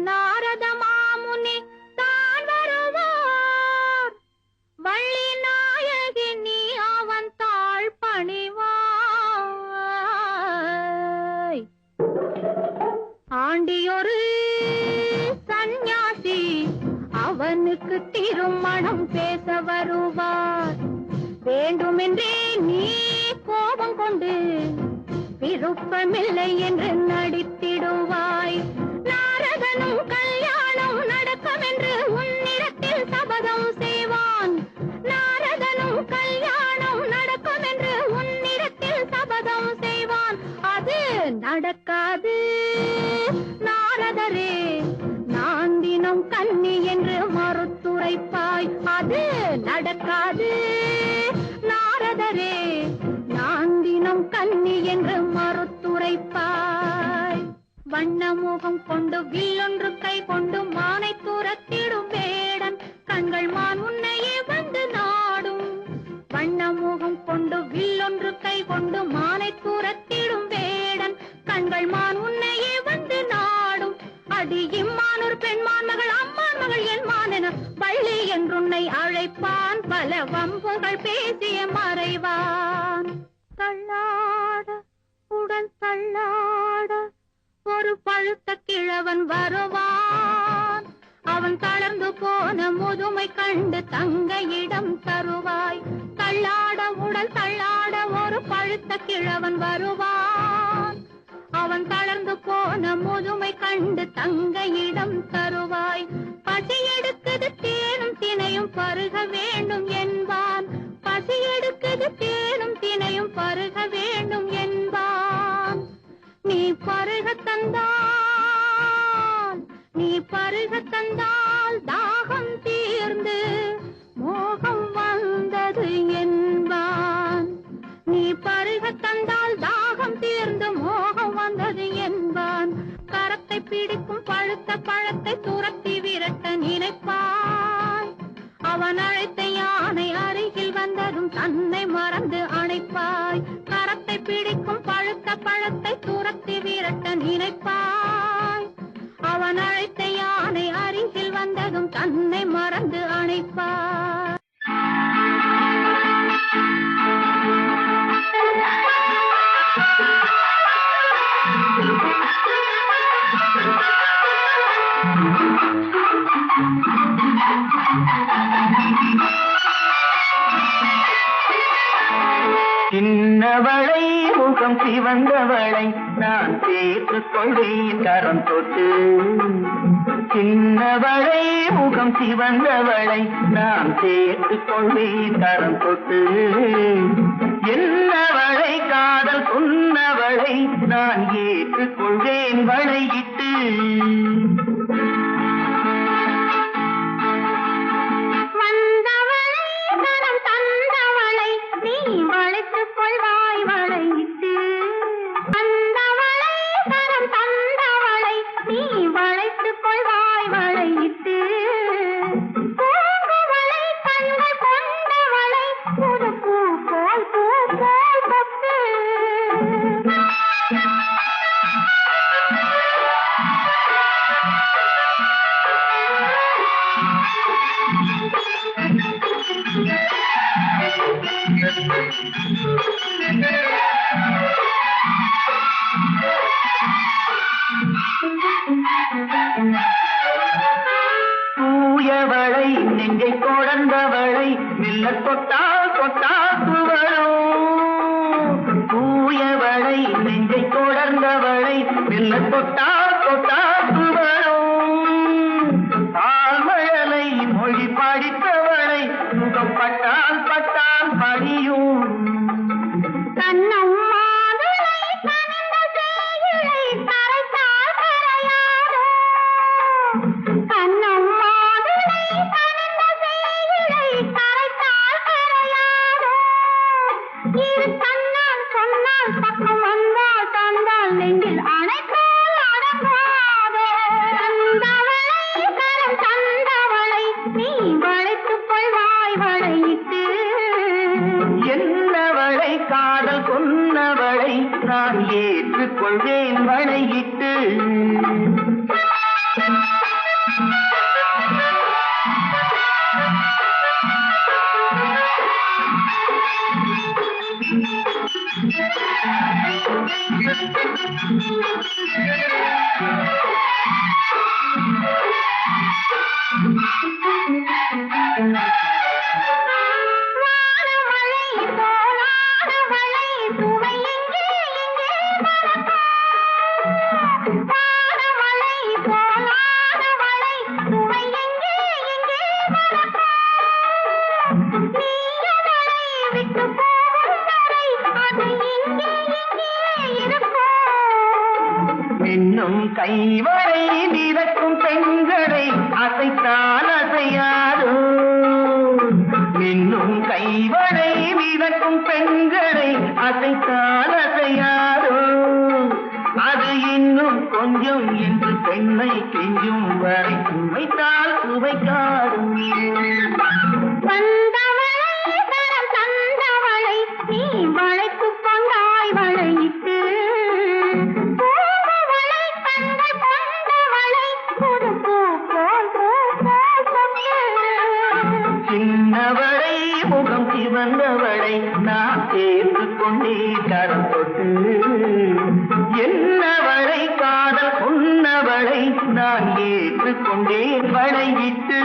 நாரத மாமுனி தான் வருவார். வள்ளி நாயகி நீ அவன் தாழ் பணிவாய். ஆண்டியொரு சந்நியாசி அவனுக்கு திருமணம் பேச வருவார். வேண்டுமென்றே நீ கோபம் கொண்டு விருப்பமில்லை என்று நடித்திடுவாய். நாரதனும் கல்யாணம் நடக்கும் என்று உன்னிடத்தில் சபதம் செய்வான். நாரதனும் கல்யாணம் நடக்கும் என்று உன்னிடத்தில் சபதம் செய்வான். அது நடக்காது நாரதரே, நான் தினம் கன்னி என்று மறுத்துரைப்பாய். அது நடக்காது நாரதரே, நான் தினம் கன்னி என்று மறுத்துரைப்பாய். வண்ணமுகம் கொண்டு வில்லொன்று கை கொண்டு மானை துரத்திடும் வேடன் கண்கள் மான் உன்னையே வந்து நாடும். வண்ணமுகம் கொண்டு வில்லொன்று கை கொண்டு மானை துரத்திடும் வேடன் கண்கள் மான் உன்னையே வந்து நாடும். அடி இம்மானூர் பெண்மான் மகள் அம்மான் மகள் என் மானென வள்ளி என்றுன்னை அழைப்பான். பல வம்புகள் பேசிய மறைவான். தள்ளாட உடன் தள்ளாட ஒரு பழுத்த கிழவன் வருவான். அவன் தளர்ந்து போன முதுமை கண்டு தங்கையிடம் தருவாய். தள்ளாட உடல் தள்ளாட ஒரு பழுத்த கிழவன் வருவான். அவன் தளர்ந்து போன முதுமை கண்டு தங்கையிடம் தருவாய். பசி எடுக்குது தேனும் தினையும் பருக வேண்டும் என்பான். பசி எடுக்குது தேனும் தினையும் பருக வேண்டும் என்பான். நீ பருக தந்தால் நீ பருக தந்தால் தாகம் தீர்ந்து மோகம் வந்தது என்பான். நீ பருக தந்தால் தாகம் தீர்ந்து மோகம் வந்தது என்பான். கரத்தை பிடிக்கும் பழுத்த பழத்தை துரத்தி விரட்ட நினைப்பாய். அவன் அழைத்த யானை அருகில் வந்ததும் தன்னை மறந்து அணைப்பாய். கரத்தை பிடிக்கும் பழுத்த பழத்தை துரத்தி விரட்ட நினைப்பாய். அவன் அழைத்த யானை அருகில் வந்ததும் தன்னை மறந்து அணைப்பாய். சின்னவளை முகம் சிவந்தவளை நான் சேர்த்துக் கொள்வேன் கரம் தொட்டு. சின்னவளை முகம் சிவந்தவளை நான் சேர்த்துக் கொள்வேன் கரம் தொட்டு. என்னவளை காதல் சொன்னவளை நான் ஏற்றுக் கொள்வேன் வளையிட்டு. கொள்வாய் வளையிட்டு. அந்தவளை கரம் தந்தவளை நீ வளைத்துக் கொள்வாய் வளையிட்டு. பூங்குவளை கண்கள் கொண்டவளை புது பூ போல் பூ போல் பட்டு. தூயவளை நெஞ்சை தொடர்ந்தவளை மெல்ல தொட்டால் தொட்டால் துவரும். தூயவளை நெஞ்சை தொடர்ந்தவளை மெல்ல தொட்டால் தொட்டால் துவரும். ஆழ்மழலை மொழி படித்தவளை முகம் பட்டால் பட்டால் படியும். பக்கம் வந்தால் தந்தால் நெஞ்சில் அணைத்தால் அடங்காதோ. தந்தவளை கரம் தந்தவளை நீ வளைத்துக் கொள்வாய் வளையிட்டு. என்னவளை காதல் கொன்னவளை நான் ஏற்றுக் கொள்வேன் வளையிட்டு. வானமழை போலானவளை சுவை எங்கே எங்கே மறக்கும்? வானமழை போலானவளை சுவை எங்கே எங்கே மறக்கும்? நீ அவளை விட்டு போகும் வரை அது எங்கே எங்கே இருக்கும்? இன்னும் கைவரை மிதக்கும் பெண்களை அசைத்தால் அசையாதோ. இன்னும் கைவரை மிதக்கும் பெண்களை அசைத்தால் அசையாதோ. அது இன்னும் கொஞ்சம் என்று பெண்ணை கெஞ்சும் வரை சுவைத்தால் சுவைக்காது. வந்தவளை தரம் தந்தவளை நீ வளைத்துக் கொண்டாய் வளையிட்டு. பூவவளை கண்கள் கொண்டவளை புது பூ போல் பூ போல் தொட்டு. சின்னவளை முகம் சிவந்தவளை நான் சேர்த்து கொண்டே கரம் தொட்டு. என்னவளை காதல் சொன்னவளை நான் ஏற்றுக்கொண்டேன் வளையிட்டு.